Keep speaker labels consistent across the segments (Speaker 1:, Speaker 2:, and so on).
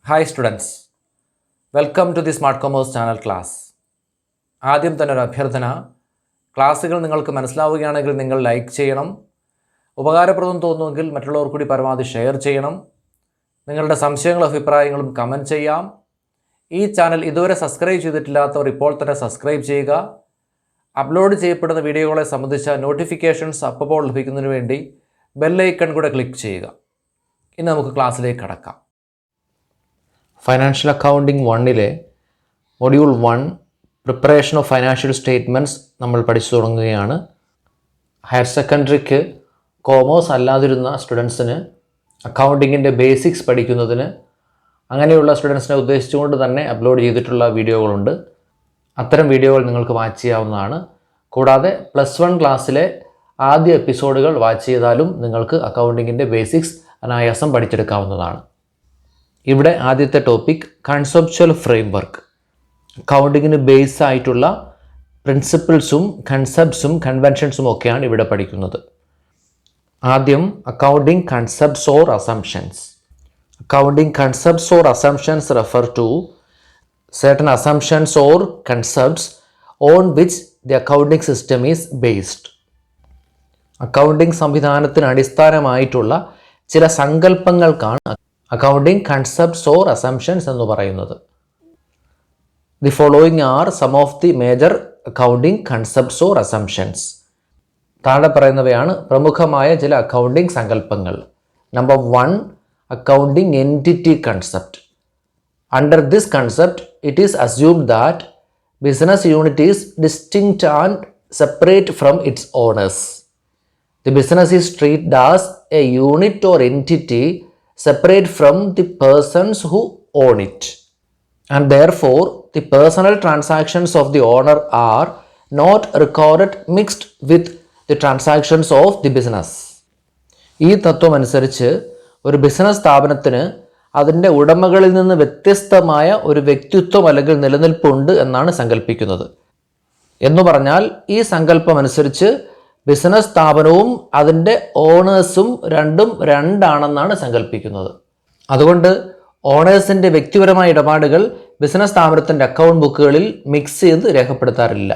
Speaker 1: Hi students, welcome to the smart commerce channel class. ആദ്യം തന്നെ ഒരു അഭ്യർത്ഥന, ക്ലാസ്സുകൾ നിങ്ങൾക്ക് മനസ്സിലാവുകയാണെങ്കിൽ നിങ്ങൾ ലൈക്ക് ചെയ്യണം. ഉപകാരപ്രദം തോന്നുമെങ്കിൽ മറ്റുള്ളവർ കൂടി പരമാവധി ഷെയർ ചെയ്യണം. നിങ്ങളുടെ സംശയങ്ങളും അഭിപ്രായങ്ങളും കമൻറ്റ് ചെയ്യാം. ഈ ചാനൽ ഇതുവരെ സബ്സ്ക്രൈബ് ചെയ്തിട്ടില്ലാത്തവർ ഇപ്പോൾ തന്നെ സബ്സ്ക്രൈബ് ചെയ്യുക. അപ്ലോഡ് ചെയ്യപ്പെടുന്ന വീഡിയോകളെ സംബന്ധിച്ച നോട്ടിഫിക്കേഷൻസ് അപ്പോൾ ലഭിക്കുന്നതിന് വേണ്ടി ബെല്ലൈക്കൺ കൂടെ ക്ലിക്ക് ചെയ്യുക. ഇനി നമുക്ക് ക്ലാസ്സിലേക്ക് കടക്കാം. Financial accounting 1 module 1 preparation of financial statements നമ്മൾ പഠിച്ചു തുടങ്ങുകയാണ്. ഹയർ സെക്കൻഡറിക്ക് കോമേഴ്സ് അല്ലാതിരുന്ന സ്റ്റുഡൻസിന് അക്കൗണ്ടിങ്ങിൻ്റെ ബേസിക്സ് പഠിക്കുന്നതിന് അങ്ങനെയുള്ള സ്റ്റുഡൻസിനെ ഉദ്ദേശിച്ചുകൊണ്ട് തന്നെ അപ്ലോഡ് ചെയ്തിട്ടുള്ള വീഡിയോകളുണ്ട്. അത്തരം വീഡിയോകൾ നിങ്ങൾക്ക് വാച്ച് ചെയ്യാവുന്നതാണ്. കൂടാതെ +1 ക്ലാസ്സിലെ ആദ്യ എപ്പിസോഡുകൾ വാച്ച് ചെയ്താലും നിങ്ങൾക്ക് അക്കൗണ്ടിങ്ങിൻ്റെ ബേസിക്സ് അനായാസം പഠിച്ചെടുക്കാവുന്നതാണ്. ഇവിടെ ആദ്യത്തെ ടോപ്പിക് കൺസെപ്ച്വൽ ഫ്രെയിംവർക്ക്. അക്കൗണ്ടിങ്ങിന് ബേസ് ആയിട്ടുള്ള പ്രിൻസിപ്പിൾസും കൺസെപ്റ്റ്സും കൺവെൻഷൻസും ഒക്കെയാണ് ഇവിടെ പഠിക്കുന്നത്. ആദ്യം accounting concepts or assumptions. Accounting concepts or assumptions refer to certain assumptions or concepts on which the accounting system is based. Accounting സംവിധാനത്തിന് അടിസ്ഥാനമായിട്ടുള്ള ചില സങ്കല്പങ്ങൾക്കാണ് അക്കൗണ്ടിങ് കൺസെപ്റ്റ്സ് ഓർ അസംപ്ഷൻസ് എന്ന് പറയുന്നത്. The following are some of the major accounting concepts or assumptions. താഴെ പറയുന്നവയാണ് പ്രമുഖമായ ചില അക്കൗണ്ടിങ് സങ്കല്പങ്ങൾ. Number 1, accounting entity concept. Under this concept, it is assumed that business unit is distinct and separate from its owners. The business is treated as a unit or entity separate from the persons who own it. And therefore, the personal transactions of the owner are not recorded mixed with the transactions of the business. ഈ തത്വം അനുസരിച്ച് ഒരു business സ്ഥാപനത്തിന് അതിൻ്റെ ഉടമകളിൽ നിന്ന് വ്യത്യസ്തമായ ഒരു വ്യക്തിത്വം അല്ലെങ്കിൽ നിലനിൽപ്പുണ്ട് എന്നാണ് സങ്കല്പിക്കുന്നത്. എന്നു പറഞ്ഞാൽ ഈ സങ്കല്പം അനുസരിച്ച് ബിസിനസ് സ്ഥാപനവും അതിൻ്റെ ഓണേഴ്സും രണ്ടാണെന്നാണ് സങ്കല്പിക്കുന്നത്. അതുകൊണ്ട് ഓണേഴ്സിൻ്റെ വ്യക്തിപരമായ ഇടപാടുകൾ ബിസിനസ് സ്ഥാപനത്തിൻ്റെ അക്കൗണ്ട് ബുക്കുകളിൽ മിക്സ് ചെയ്ത് രേഖപ്പെടുത്താറില്ല.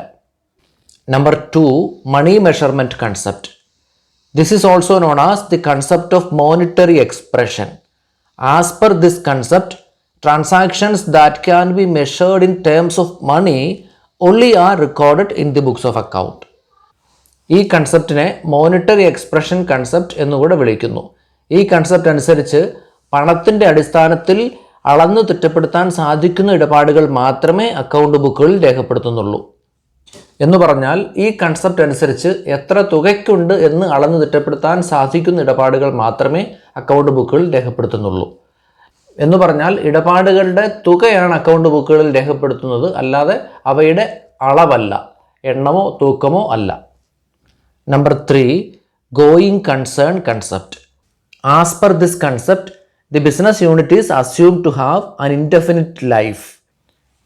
Speaker 1: Number 2, money measurement concept. This is also known as the concept of monetary expression. As per this concept, transactions that can be measured in terms of money only are recorded in the books of account. ഈ കൺസെപ്റ്റിനെ monetary expression concept എന്നുകൂടെ വിളിക്കുന്നു. ഈ concept അനുസരിച്ച് പണത്തിൻ്റെ അടിസ്ഥാനത്തിൽ അളന്നു തിട്ടപ്പെടുത്താൻ സാധിക്കുന്ന ഇടപാടുകൾ മാത്രമേ അക്കൗണ്ട് ബുക്കുകളിൽ രേഖപ്പെടുത്തുന്നുള്ളൂ. എന്ന് പറഞ്ഞാൽ ഈ കൺസെപ്റ്റ് അനുസരിച്ച് എത്ര തുകയ്ക്കുണ്ട് എന്ന് അളന്നു തിട്ടപ്പെടുത്താൻ സാധിക്കുന്ന ഇടപാടുകൾ മാത്രമേ അക്കൗണ്ട് ബുക്കുകളിൽ രേഖപ്പെടുത്തുന്നുള്ളൂ. എന്ന് പറഞ്ഞാൽ ഇടപാടുകളുടെ തുകയാണ് അക്കൗണ്ട് ബുക്കുകളിൽ രേഖപ്പെടുത്തുന്നത്, അല്ലാതെ അവയുടെ അളവല്ല, എണ്ണമോ തൂക്കമോ അല്ല. Number 3, going concern concept. As per this concept, the business unit is assumed to have an indefinite life.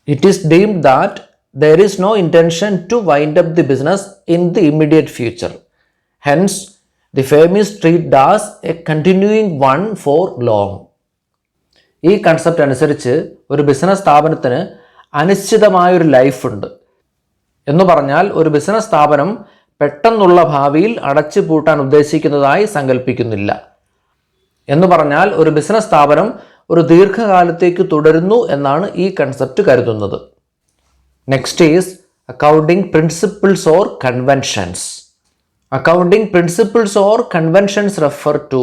Speaker 1: It is deemed that there is no intention to wind up the business in the immediate future. Hence, the firm is treated as a continuing one for long. ഈ concept അനുസരിച്ച് ഒരു business സ്ഥാപനത്തിന് അനിശ്ചിതമായൊരു life ഉണ്ട്. എന്ന് പറഞ്ഞാൽ ഒരു business സ്ഥാപനം പെട്ടെന്നുള്ള ഭാവിയിൽ അടച്ചു പൂട്ടാൻ ഉദ്ദേശിക്കുന്നതായി സങ്കല്പിക്കുന്നില്ല. എന്ന് പറഞ്ഞാൽ ഒരു ബിസിനസ് സ്ഥാപനം ഒരു ദീർഘകാലത്തേക്ക് തുടരുന്നു എന്നാണ് ഈ കൺസെപ്റ്റ് കരുതുന്നത്. Next is accounting principles or conventions. Accounting principles or conventions refer to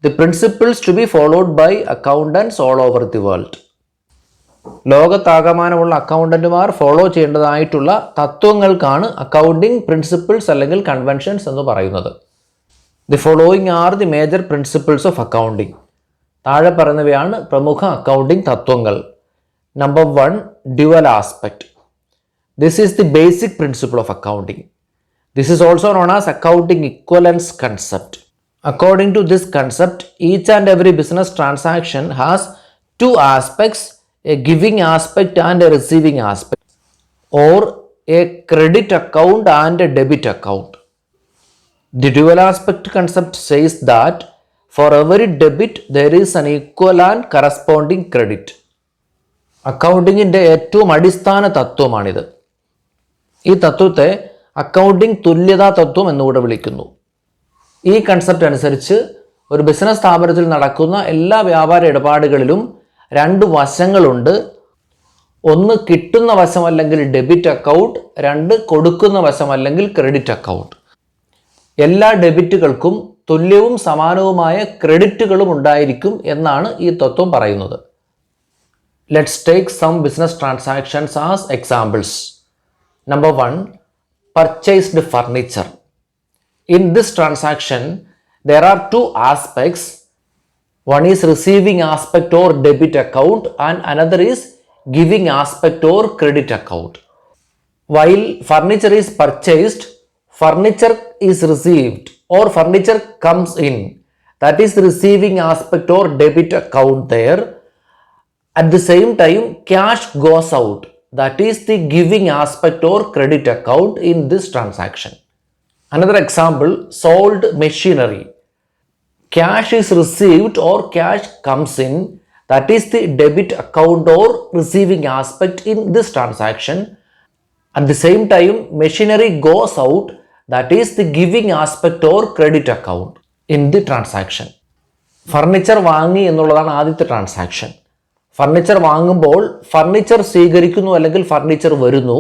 Speaker 1: the principles to be followed by accountants all over the world. ലോകത്താകമാനമുള്ള അക്കൗണ്ടന്റുമാർ ഫോളോ ചെയ്യേണ്ടതായിട്ടുള്ള തത്വങ്ങൾക്കാണ് അക്കൗണ്ടിംഗ് പ്രിൻസിപ്പിൾസ് അല്ലെങ്കിൽ കൺവെൻഷൻസ് എന്ന് പറയുന്നത്. The following are the major principles of accounting. താഴെ പറയുന്നവയാണ് പ്രമുഖ അക്കൗണ്ടിംഗ് തത്വങ്ങൾ. Number 1, dual aspect. This is the basic principle of accounting. This is also known as accounting equivalence concept. According to this concept, each and every business transaction has two aspects, a giving aspect and a receiving aspect, or a credit account and a debit account. The dual aspect concept says that For every debit, there is an equal and corresponding credit. അക്കൗണ്ടിങ്ങിൻ്റെ ഏറ്റവും അടിസ്ഥാന തത്വമാണിത്. ഈ തത്വത്തെ accounting തുല്യതാ തത്വം എന്നുകൂടെ വിളിക്കുന്നു. ഈ concept അനുസരിച്ച് ഒരു ബിസിനസ് സ്ഥാപനത്തിൽ നടക്കുന്ന എല്ലാ വ്യാപാര ഇടപാടുകളിലും രണ്ട് വശങ്ങളുണ്ട്. ഒന്ന് കിട്ടുന്ന വശം അല്ലെങ്കിൽ ഡെബിറ്റ് അക്കൗണ്ട്, രണ്ട് കൊടുക്കുന്ന വശം അല്ലെങ്കിൽ ക്രെഡിറ്റ് അക്കൗണ്ട്. എല്ലാ ഡെബിറ്റുകൾക്കും തുല്യവും സമാനവുമായ ക്രെഡിറ്റുകളും ഉണ്ടായിരിക്കും എന്നാണ് ഈ തത്വം പറയുന്നത്. Let's take some business transactions as examples. Number 1, purchased furniture. In this transaction, there are two aspects. One is receiving aspect or debit account and another is giving aspect or credit account. While furniture is purchased, furniture is received or furniture comes in. That is receiving aspect or debit account there. At the same time, cash goes out. That is the giving aspect or credit account in this transaction. Another example, sold machinery. Cash is received or cash comes in. That is the debit account or receiving aspect in this transaction. At the same time, machinery goes out. That is the giving aspect or credit account in the transaction. Furniture വാങ്ങി എന്നുള്ളതാണ് ആദ്യത്തെ transaction. Furniture വാങ്ങുമ്പോൾ furniture സ്വീകരിക്കുന്നു അല്ലെങ്കിൽ furniture വരുന്നു.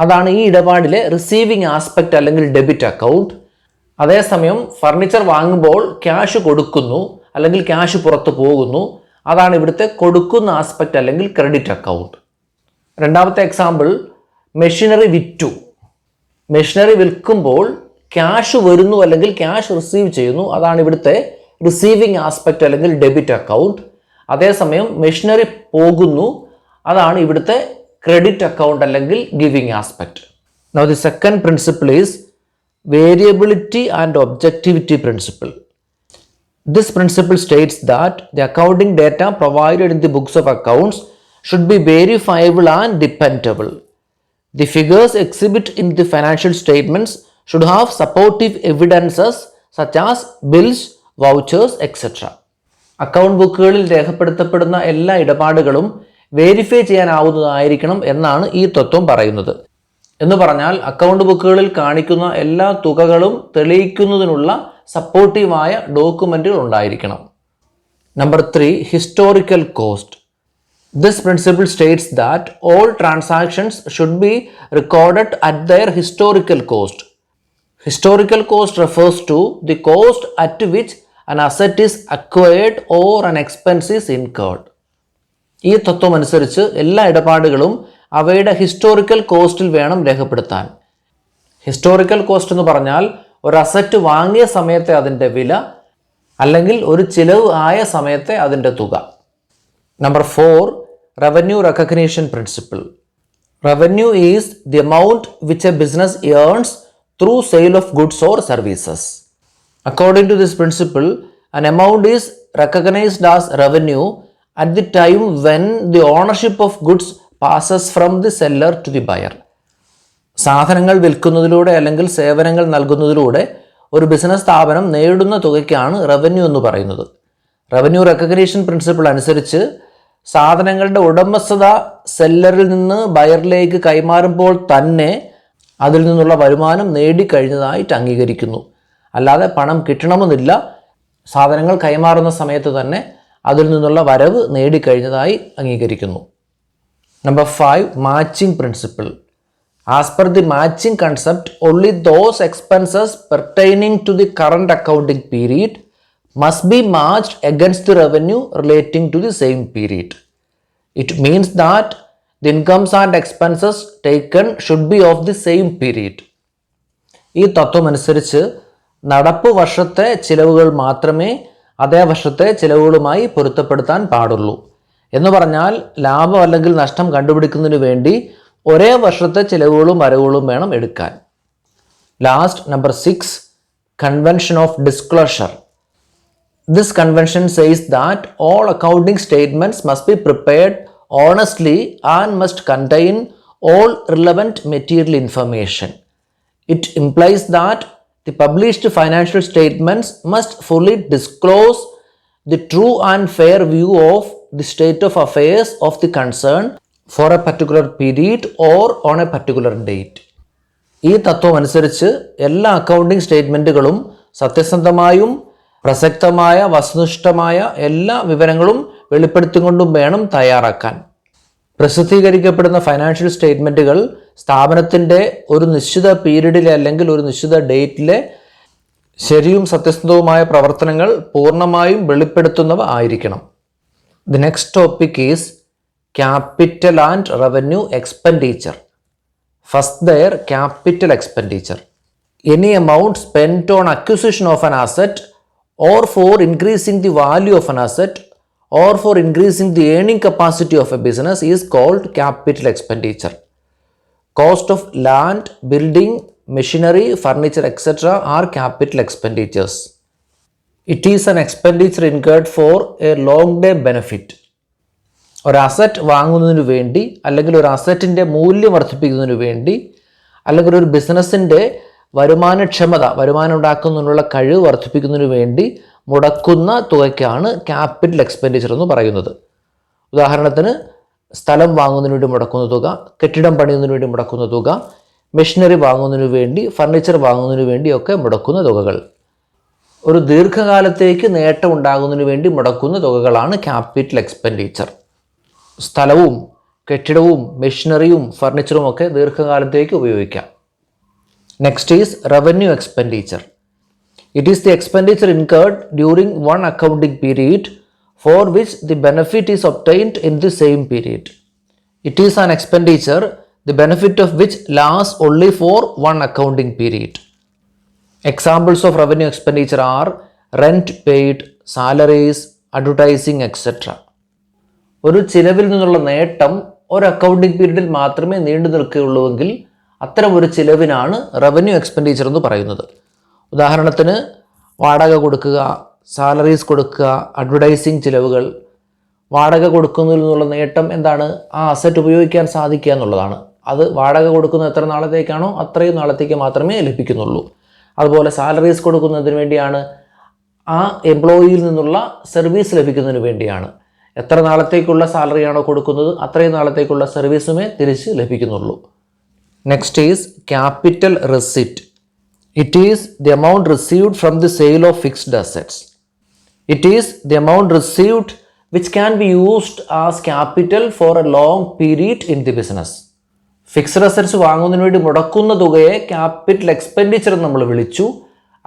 Speaker 1: അതാണ് ഈ ഇടപാടിലെ receiving aspect അല്ലെങ്കിൽ ഡെബിറ്റ് അക്കൗണ്ട്. അതേസമയം ഫർണിച്ചർ വാങ്ങുമ്പോൾ ക്യാഷ് കൊടുക്കുന്നു അല്ലെങ്കിൽ ക്യാഷ് പുറത്തു പോകുന്നു. അതാണ് ഇവിടുത്തെ കൊടുക്കുന്ന ആസ്പെക്റ്റ് അല്ലെങ്കിൽ ക്രെഡിറ്റ് അക്കൗണ്ട്. രണ്ടാമത്തെ എക്സാമ്പിൾ, മെഷീനറി വിറ്റു. മെഷീനറി വിൽക്കുമ്പോൾ ക്യാഷ് വരുന്നു അല്ലെങ്കിൽ ക്യാഷ് റിസീവ് ചെയ്യുന്നു. അതാണ് ഇവിടുത്തെ റിസീവിങ് ആസ്പെക്റ്റ് അല്ലെങ്കിൽ ഡെബിറ്റ് അക്കൗണ്ട്. അതേസമയം മെഷീനറി പോകുന്നു. അതാണ് ഇവിടുത്തെ ക്രെഡിറ്റ് അക്കൗണ്ട് അല്ലെങ്കിൽ giving aspect. Now the second principle is variability and objectivity principle. This principle states that the accounting data provided in the books of accounts should be verifiable and dependable. The figures exhibit in the financial statements should have supportive evidences such as bills, vouchers, etc. Account ബുക്കുകളിൽ രേഖപ്പെടുത്തപ്പെടുന്ന എല്ലാ ഇടപാടുകളും verify ചെയ്യാനാവുന്നതായിരിക്കണം എന്നാണ് ഈ തത്വം പറയുന്നത്. എന്ന് പറഞ്ഞാൽ account ബുക്കുകളിൽ കാണിക്കുന്ന എല്ലാ തുകകളും തെളിയിക്കുന്നതിനുള്ള സപ്പോർട്ടീവായ ഡോക്യുമെന്റുകൾ ഉണ്ടായിരിക്കണം. Number 3, historical cost. This principle states that all transactions should be recorded at their historical cost. Historical cost refers to the cost at which an asset is acquired or an expense is incurred. ഈ തത്വം അനുസരിച്ച് എല്ലാ ഇടപാടുകളും അവയുടെ historical കോസ്റ്റിൽ വേണം രേഖപ്പെടുത്താൻ. Historical cost എന്ന് പറഞ്ഞാൽ ഒരു അസറ്റ് വാങ്ങിയ സമയത്തെ അതിൻ്റെ വില അല്ലെങ്കിൽ ഒരു ചിലവ് ആയ സമയത്തെ അതിൻ്റെ തുക. Number 4, revenue recognition principle. Revenue is the amount which A business earns through sale of goods or services. According to this principle, an amount is recognized as revenue at the time when the ownership of goods passes from the seller to the buyer. സാധനങ്ങൾ വിൽക്കുന്നതിലൂടെ അല്ലെങ്കിൽ സേവനങ്ങൾ നൽകുന്നതിലൂടെ ഒരു business സ്ഥാപനം നേടുന്ന തുകയ്ക്കാണ് revenue എന്ന് പറയുന്നത്. Revenue recognition principle അനുസരിച്ച് സാധനങ്ങളുടെ ഉടമസ്ഥത സെല്ലറിൽ നിന്ന് ബയറിലേക്ക് കൈമാറുമ്പോൾ തന്നെ അതിൽ നിന്നുള്ള വരുമാനം നേടിക്കഴിഞ്ഞതായിട്ട് അംഗീകരിക്കുന്നു. അല്ലാതെ പണം കിട്ടണമെന്നില്ല. സാധനങ്ങൾ കൈമാറുന്ന സമയത്ത് തന്നെ അതിൽ നിന്നുള്ള വരവ് നേടിക്കഴിഞ്ഞതായി അംഗീകരിക്കുന്നു. Number 5, matching principle. As per the matching concept, only those expenses pertaining to the current accounting period must be matched against the revenue relating to the same period. It means that the incomes and expenses taken should be of the same period. ഈ തത്വം അനുസരിച്ച് നടപ്പ് വർഷത്തെ ചിലവുകൾ മാത്രമേ അതേ വർഷത്തെ ചിലവുകളുമായി പൊരുത്തപ്പെടുത്താൻ പാടുള്ളൂ. എന്ന് പറഞ്ഞാൽ ലാഭം അല്ലെങ്കിൽ നഷ്ടം കണ്ടുപിടിക്കുന്നതിന് വേണ്ടി ഒരേ വർഷത്തെ ചിലവുകളും വരവുകളും വേണം എടുക്കാൻ. Last, number 6, convention of disclosure. This convention says that all accounting statements must be prepared honestly and must contain all relevant material information. It implies that the published financial statements must fully disclose the true and fair view of the state of affairs of the concern for a particular period or on a particular date. ഈ തത്വം അനുസരിച്ച് എല്ലാ accounting സ്റ്റേറ്റ്മെൻറ്റുകളും സത്യസന്ധമായും പ്രസക്തമായ വസ്തുനിഷ്ഠമായ എല്ലാ വിവരങ്ങളും വെളിപ്പെടുത്തിക്കൊണ്ടും വേണം തയ്യാറാക്കാൻ. പ്രസിദ്ധീകരിക്കപ്പെടുന്ന ഫൈനാൻഷ്യൽ സ്റ്റേറ്റ്മെൻറ്റുകൾ സ്ഥാപനത്തിൻ്റെ ഒരു നിശ്ചിത പീരീഡിലെ അല്ലെങ്കിൽ ഒരു നിശ്ചിത ഡേറ്റിലെ ശരിയും സത്യസന്ധവുമായ പ്രവർത്തനങ്ങൾ പൂർണ്ണമായും വെളിപ്പെടുത്തുന്നവ ആയിരിക്കണം. The next topic is capital and revenue expenditure. First there capital expenditure. Any amount spent on acquisition of an asset or for increasing the value of an asset or for increasing the earning capacity of a business is called capital expenditure. Cost of land, building, machinery, furniture, etc. are capital expenditures. It is an expenditure incurred for a long term benefit. ഒരു asset വാങ്ങുന്നതിന് വേണ്ടി അല്ലെങ്കിൽ ഒരു അസറ്റിൻ്റെ മൂല്യം വർദ്ധിപ്പിക്കുന്നതിന് വേണ്ടി അല്ലെങ്കിൽ ഒരു ബിസിനസ്സിൻ്റെ വരുമാനം ഉണ്ടാക്കുന്നതിനുള്ള കഴിവ് വർദ്ധിപ്പിക്കുന്നതിന് വേണ്ടി മുടക്കുന്ന തുകയ്ക്കാണ് ക്യാപിറ്റൽ എക്സ്പെൻഡിച്ചർ എന്ന് പറയുന്നത്. ഉദാഹരണത്തിന് സ്ഥലം വാങ്ങുന്നതിന് വേണ്ടി മുടക്കുന്ന തുക, കെട്ടിടം പണിയുന്നതിന് വേണ്ടി മുടക്കുന്ന തുക, മെഷീനറി വാങ്ങുന്നതിന് വേണ്ടി, ഫർണിച്ചർ വാങ്ങുന്നതിന് വേണ്ടിയൊക്കെ മുടക്കുന്ന തുകകൾ. ഒരു ദീർഘകാലത്തേക്ക് നേട്ടം ഉണ്ടാകുന്നതിന് വേണ്ടി മുടക്കുന്ന തുകകളാണ് ക്യാപിറ്റൽ എക്സ്പെൻഡിച്ചർ. സ്ഥലവും കെട്ടിടവും മെഷീനറിയും ഫർണിച്ചറും ഒക്കെ ദീർഘകാലത്തേക്ക് ഉപയോഗിക്കാം. Next is revenue expenditure. It is the expenditure incurred during one accounting period for which the benefit is obtained in the same period. It is an expenditure the benefit of which lasts only for one accounting period. Examples of revenue expenditure are rent paid, salaries, advertising, etc. ഒരു ചിലവിൽ നിന്നുള്ള നേട്ടം ഒരു accounting പീരീഡിൽ മാത്രമേ നീണ്ടു നിൽക്കുകയുള്ളൂവെങ്കിൽ അത്തരം ഒരു ചിലവിനാണ് റവന്യൂ എക്സ്പെൻഡിച്ചർ എന്ന് പറയുന്നത്. ഉദാഹരണത്തിന് വാടക കൊടുക്കുക, സാലറീസ് കൊടുക്കുക, അഡ്വർടൈസിങ് ചിലവുകൾ. വാടക കൊടുക്കുന്നതിൽ നിന്നുള്ള നേട്ടം എന്താണ്? ആ അസറ്റ് ഉപയോഗിക്കാൻ സാധിക്കുക എന്നുള്ളതാണ്. അത് വാടക കൊടുക്കുന്നത് എത്ര നാളത്തേക്കാണോ അത്രയും നാളത്തേക്ക് മാത്രമേ ലഭിക്കുന്നുള്ളൂ. അതുപോലെ സാലറീസ് കൊടുക്കുന്നതിന് വേണ്ടിയാണ്, ആ എംപ്ലോയിയിൽ നിന്നുള്ള സർവീസ് ലഭിക്കുന്നതിന് വേണ്ടിയാണ്. എത്ര നാളത്തേക്കുള്ള സാലറിയാണോ കൊടുക്കുന്നത് അത്രയും നാളത്തേക്കുള്ള സർവീസുമേ തിരിച്ച് ലഭിക്കുന്നുള്ളൂ. Next is capital receipt. It is the amount received from the sale of fixed assets. It is the amount received which can be used as capital for a long period in the business. Fixed assets വാങ്ങുന്നതിന് വേണ്ടി മുടക്കുന്ന തുകയെ capital expenditure നമ്മൾ വിളിച്ചു.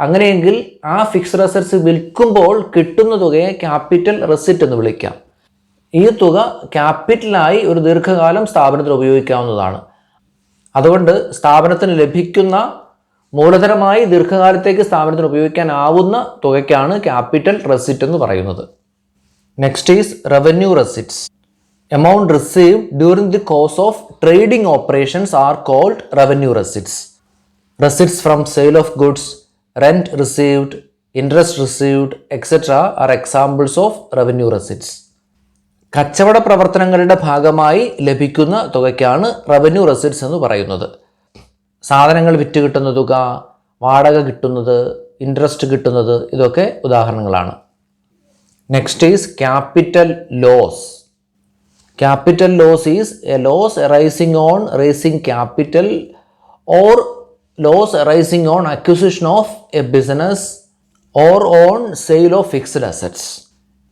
Speaker 1: അങ്ങനെയെങ്കിൽ ആ fixed assets വിൽക്കുമ്പോൾ കിട്ടുന്ന തുകയെ capital receipt എന്ന് വിളിക്കാം. ഈ തുക ക്യാപിറ്റലായി ഒരു ദീർഘകാലം സ്ഥാപനത്തിന് ഉപയോഗിക്കാവുന്നതാണ്. അതുകൊണ്ട് സ്ഥാപനത്തിന് ലഭിക്കുന്ന മൂലധനമായി ദീർഘകാലത്തേക്ക് സ്ഥാപനത്തിന് ഉപയോഗിക്കാനാവുന്ന തുകയ്ക്കാണ് ക്യാപിറ്റൽ റെസിപ്റ്റ് എന്ന് പറയുന്നത്. Next is revenue receipts. Amount received during the course of trading operations are called revenue receipts. Receipts from sale of goods, rent received, interest received, etcetera are examples of revenue receipts. കച്ചവട പ്രവർത്തനങ്ങളുടെ ഭാഗമായി ലഭിക്കുന്ന തുകയ്ക്കാണ് revenue receipts എന്ന് പറയുന്നത്. സാധനങ്ങൾ വിറ്റ് കിട്ടുന്ന തുക, വാടക കിട്ടുന്നത്, ഇൻട്രസ്റ്റ് കിട്ടുന്നത്, ഇതൊക്കെ ഉദാഹരണങ്ങളാണ്. Next is capital loss. Capital loss is a loss arising on raising capital or loss arising on acquisition of a business or on sale of fixed assets.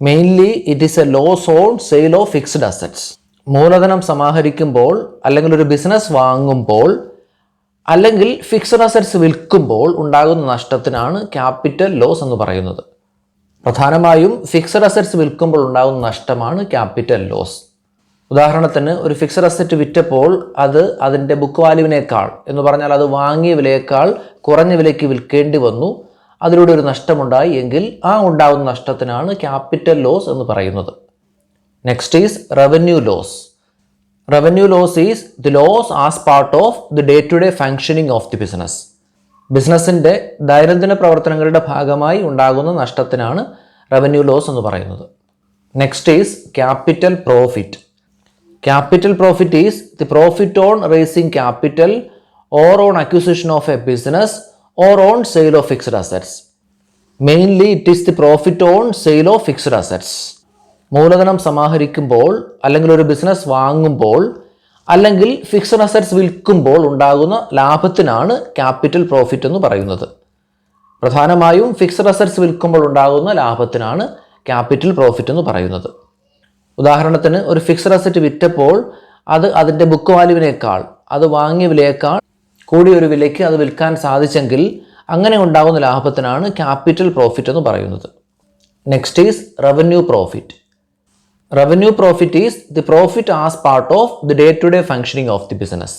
Speaker 1: Mainly it is a loss on sale of fixed assets. മൂലധനം സമാഹരിക്കുമ്പോൾ അല്ലെങ്കിൽ ഒരു business വാങ്ങുമ്പോൾ അല്ലെങ്കിൽ fixed assets വിൽക്കുമ്പോൾ ഉണ്ടാകുന്ന നഷ്ടത്തിനാണ് capital loss എന്ന് പറയുന്നത്. പ്രധാനമായും ഫിക്സ്ഡ് അസറ്റ്സ് വിൽക്കുമ്പോൾ ഉണ്ടാകുന്ന നഷ്ടമാണ് ക്യാപിറ്റൽ ലോസ്. ഉദാഹരണത്തിന് ഒരു ഫിക്സ്ഡ് അസറ്റ് വിറ്റപ്പോൾ അത് അതിൻ്റെ ബുക്ക് വാല്യൂവിനേക്കാൾ എന്ന് പറഞ്ഞാൽ അത് വാങ്ങിയ വിലയേക്കാൾ കുറഞ്ഞ വിലയ്ക്ക് വിൽക്കേണ്ടി വന്നു, അതിലൂടെ ഒരു നഷ്ടമുണ്ടായി എങ്കിൽ ആ ഉണ്ടാകുന്ന നഷ്ടത്തിനാണ് ക്യാപിറ്റൽ ലോസ് എന്ന് പറയുന്നത്. Next is revenue loss. Revenue loss is the loss as part of the day-to-day functioning of the business. ബിസിനസ്സിൻ്റെ ദൈനംദിന പ്രവർത്തനങ്ങളുടെ ഭാഗമായി ഉണ്ടാകുന്ന നഷ്ടത്തിനാണ് റവന്യൂ ലോസ് എന്ന് പറയുന്നത്. Next is capital profit. Capital profit is the profit on raising capital or on acquisition of a business or on sale of fixed assets. Mainly it is the profit on sale of fixed assets. മൂലധനം സമാഹരിക്കുമ്പോൾ അല്ലെങ്കിൽ ഒരു business വാങ്ങുമ്പോൾ അല്ലെങ്കിൽ fixed assets വിൽക്കുമ്പോൾ ഉണ്ടാകുന്ന ലാഭത്തിനാണ് capital profit എന്ന് പറയുന്നത്. പ്രധാനമായും ഫിക്സഡ് അസറ്റ്സ് വിൽക്കുമ്പോൾ ഉണ്ടാകുന്ന ലാഭത്തിനാണ് ക്യാപിറ്റൽ പ്രോഫിറ്റ് എന്ന് പറയുന്നത്. ഉദാഹരണത്തിന് ഒരു ഫിക്സഡ് അസറ്റ് വിറ്റപ്പോൾ അത് അതിൻ്റെ ബുക്ക് വാല്യൂവിനേക്കാൾ, അത് വാങ്ങിയ വിലയേക്കാൾ കൂടിയൊരു വിലയ്ക്ക് അത് വിൽക്കാൻ സാധിച്ചെങ്കിൽ അങ്ങനെ ഉണ്ടാകുന്ന ലാഭത്തിനാണ് ക്യാപിറ്റൽ പ്രോഫിറ്റ് എന്ന് പറയുന്നത്. Next is revenue profit. Revenue profit is the profit as part of the day-to-day functioning of the business.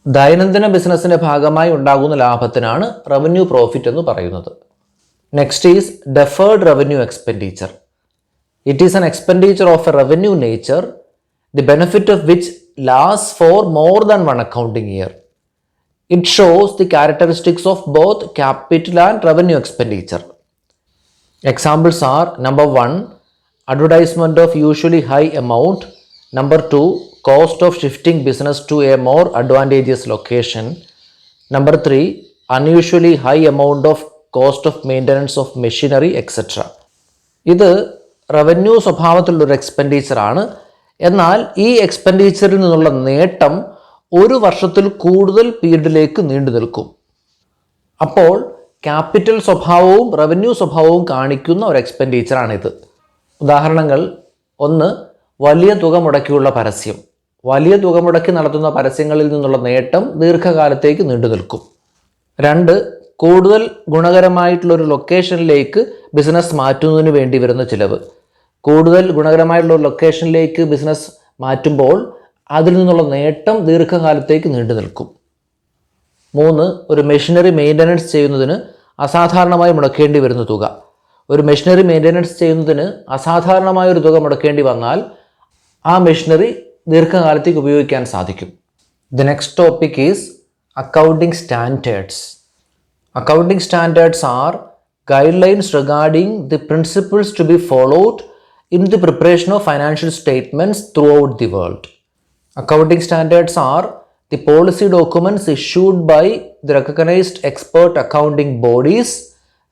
Speaker 1: ദൈനംദിന ബിസിനസ്സിന്റെ ഭാഗമായി ഉണ്ടാകുന്ന ലാഭത്തിനാണ് റവന്യൂ പ്രോഫിറ്റ് എന്ന് പറയുന്നത്. Next is deferred revenue expenditure. It is an expenditure of A revenue nature, the benefit of which last for more than one accounting year. It shows the characteristics of both capital and revenue expenditure. Examples R: number 1, advertisement of usually high amount. Number 2, cost of shifting business to a more advantageous location. Number 3, unusually high amount of cost of maintenance of machinery, etc. ഇത് revenue സ്വഭാവത്തിലുള്ളൊരു എക്സ്പെൻഡിച്ചറാണ്. എന്നാൽ ഈ എക്സ്പെൻഡിച്ചറിൽ നിന്നുള്ള നേട്ടം ഒരു വർഷത്തിൽ കൂടുതൽ പീരീഡിലേക്ക് നീണ്ടു നിൽക്കും. അപ്പോൾ ക്യാപിറ്റൽ സ്വഭാവവും റവന്യൂ സ്വഭാവവും കാണിക്കുന്ന ഒരു എക്സ്പെൻഡിച്ചറാണിത്. ഉദാഹരണങ്ങൾ: 1, വലിയ തുക മുടക്കിയുള്ള പരസ്യം. വലിയ തുക മുടക്കി നടത്തുന്ന പരസ്യങ്ങളിൽ നിന്നുള്ള നേട്ടം ദീർഘകാലത്തേക്ക് നീണ്ടു നിൽക്കും. 2, കൂടുതൽ ഗുണകരമായിട്ടുള്ളൊരു ലൊക്കേഷനിലേക്ക് ബിസിനസ് മാറ്റുന്നതിന് വേണ്ടി വരുന്ന ചിലവ്. കൂടുതൽ ഗുണകരമായിട്ടുള്ള ഒരു ലൊക്കേഷനിലേക്ക് ബിസിനസ് മാറ്റുമ്പോൾ അതിൽ നിന്നുള്ള നേട്ടം ദീർഘകാലത്തേക്ക് നീണ്ടു നിൽക്കും. 3, ഒരു മെഷീനറി മെയിൻ്റനൻസ് ചെയ്യുന്നതിന് അസാധാരണമായി മുടക്കേണ്ടി വരുന്ന തുക. ഒരു മെഷീനറി മെയിൻ്റനൻസ് ചെയ്യുന്നതിന് അസാധാരണമായൊരു തുക മുടക്കേണ്ടി വന്നാൽ ആ മെഷീനറി ദീർഘകാലത്തേക്ക് ഉപയോഗിക്കാൻ സാധിക്കും. The next topic is accounting standards. Accounting standards are guidelines regarding the principles to be followed in the preparation of financial statements throughout the world. Accounting standards are the policy documents issued by the recognised expert accounting bodies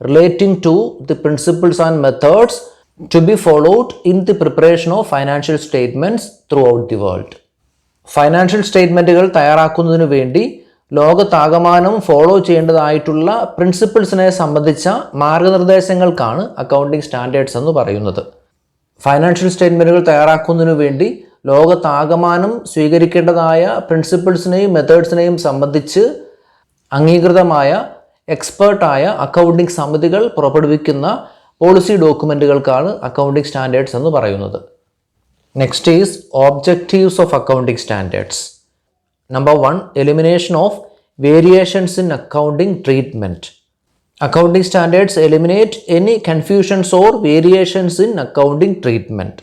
Speaker 1: relating to the principles and methods to be followed in the preparation of financial statements throughout the world. Financial സ്റ്റേറ്റ്മെൻറ്റുകൾ തയ്യാറാക്കുന്നതിന് വേണ്ടി ലോകത്താകമാനം follow ചെയ്യേണ്ടതായിട്ടുള്ള പ്രിൻസിപ്പിൾസിനെ സംബന്ധിച്ച മാർഗനിർദ്ദേശങ്ങൾക്കാണ് accounting standards എന്ന് പറയുന്നത്. Financial സ്റ്റേറ്റ്മെൻറ്റുകൾ തയ്യാറാക്കുന്നതിന് വേണ്ടി ലോകത്താകമാനം സ്വീകരിക്കേണ്ടതായ പ്രിൻസിപ്പിൾസിനെയും മെത്തേഡ്സിനെയും സംബന്ധിച്ച് അംഗീകൃതമായ എക്സ്പേർട്ടായ അക്കൗണ്ടിംഗ് സമിതികൾ പുറപ്പെടുവിക്കുന്ന പോളിസി ഡോക്യുമെൻറ്റുകൾക്കാണ് അക്കൗണ്ടിംഗ് സ്റ്റാൻഡേർഡ്സ് എന്ന് പറയുന്നത്. Next is objectives of accounting standards. Number 1, elimination of variations in accounting treatment. Accounting standards eliminate any confusions or variations in accounting treatment.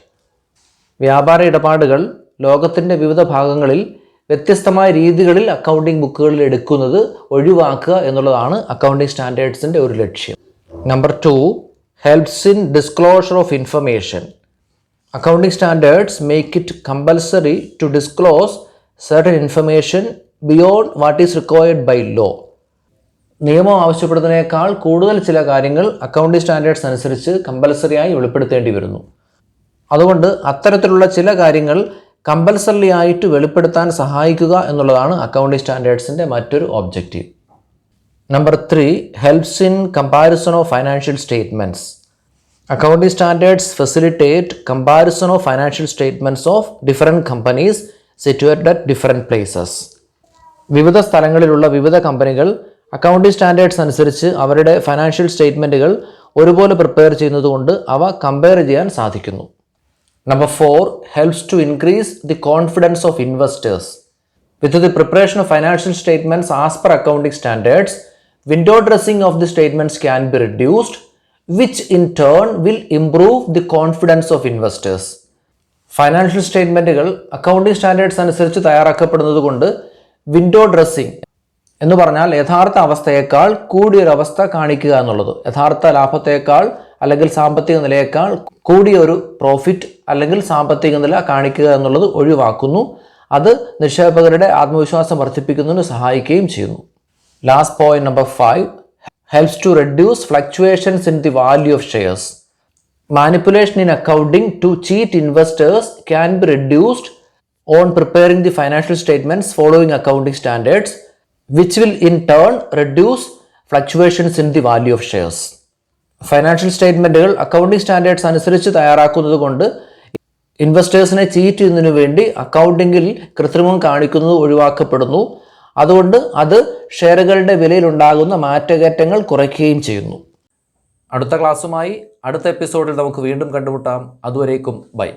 Speaker 1: വ്യാപാര ഇടപാടുകൾ ലോകത്തിൻ്റെ വിവിധ ഭാഗങ്ങളിൽ വ്യത്യസ്തമായ രീതികളിൽ അക്കൗണ്ടിംഗ് ബുക്കുകളിൽ എടുക്കുന്നത് ഒഴിവാക്കുക എന്നുള്ളതാണ് അക്കൗണ്ടിംഗ് സ്റ്റാൻഡേർഡ്സിൻ്റെ ഒരു ലക്ഷ്യം. Number 2, helps in disclosure of information. Accounting standards make it compulsory to disclose certain information beyond what is required by law. നിയമം ആവശ്യപ്പെടുന്നതിനേക്കാൾ കൂടുതൽ ചില കാര്യങ്ങൾ അക്കൗണ്ടിംഗ് സ്റ്റാൻഡേർഡ്സ് അനുസരിച്ച് കമ്പൽസറിയായി വെളിപ്പെടുത്തേണ്ടി വരുന്നു. അതുകൊണ്ട് അത്തരത്തിലുള്ള ചില കാര്യങ്ങൾ കമ്പൽസറി ആയിട്ട് വെളിപ്പെടുത്താൻ സഹായിക്കുക എന്നുള്ളതാണ് അക്കൗണ്ടിംഗ് സ്റ്റാൻഡേർഡ്സിൻ്റെ മറ്റൊരു objective. Number 3, helps in comparison of financial statements. Accounting standards facilitate comparison of financial statements of different companies situated at different places. വിവിധ സ്ഥലങ്ങളിലുള്ള വിവിധ കമ്പനികൾ അക്കൗണ്ടിംഗ് സ്റ്റാൻഡേർഡ്സ് അനുസരിച്ച് അവരുടെ ഫൈനാൻഷ്യൽ സ്റ്റേറ്റ്മെൻറ്റുകൾ ഒരുപോലെ പ്രിപ്പയർ ചെയ്യുന്നതുകൊണ്ട് അവ കമ്പയർ ചെയ്യാൻ സാധിക്കുന്നു. Number 4, helps to increase the confidence of investors. With the preparation of financial statements as per accounting standards, window dressing of the statements can be reduced, which in turn will improve the confidence of investors. Financial സ്റ്റേറ്റ്മെൻറ്റുകൾ accounting standards അനുസരിച്ച് തയ്യാറാക്കപ്പെടുന്നത് കൊണ്ട് window dressing എന്ന് പറഞ്ഞാൽ യഥാർത്ഥ അവസ്ഥയേക്കാൾ കൂടിയൊരവസ്ഥ കാണിക്കുക എന്നുള്ളത്. യഥാർത്ഥ ലാഭത്തേക്കാൾ അല്ലെങ്കിൽ സാമ്പത്തിക നിലയേക്കാൾ കൂടിയൊരു പ്രോഫിറ്റ് അല്ലെങ്കിൽ സാമ്പത്തിക നില കാണിക്കുക എന്നുള്ളത് ഒഴിവാക്കുന്നു. അത് നിക്ഷേപകരുടെ ആത്മവിശ്വാസം വർദ്ധിപ്പിക്കുന്നതിന് സഹായിക്കുകയും ചെയ്യുന്നു. Last point number 5, helps to reduce fluctuations in the value of shares. Manipulation in accounting to cheat investors can be reduced on preparing the financial statements following accounting standards, which will in turn reduce fluctuations in the value of shares. Financial സ്റ്റേറ്റ്മെൻറ്റുകൾ accounting standards അനുസരിച്ച് തയ്യാറാക്കുന്നത് കൊണ്ട് ഇൻവെസ്റ്റേഴ്സിനെ cheat ചെയ്യുന്നതിനു വേണ്ടി അക്കൗണ്ടിങ്ങിൽ കൃത്രിമം കാണിക്കുന്നത് ഒഴിവാക്കപ്പെടുന്നു. അതുകൊണ്ട് അത് ഷെയറുകളുടെ വിലയിലുണ്ടാകുന്ന മാറ്റകേറ്റങ്ങൾ കുറയ്ക്കുകയും ചെയ്യുന്നു. അടുത്ത ക്ലാസ്സുമായി അടുത്ത എപ്പിസോഡിൽ നമുക്ക് വീണ്ടും കണ്ടുമുട്ടാം. അതുവരേക്കും ബൈ.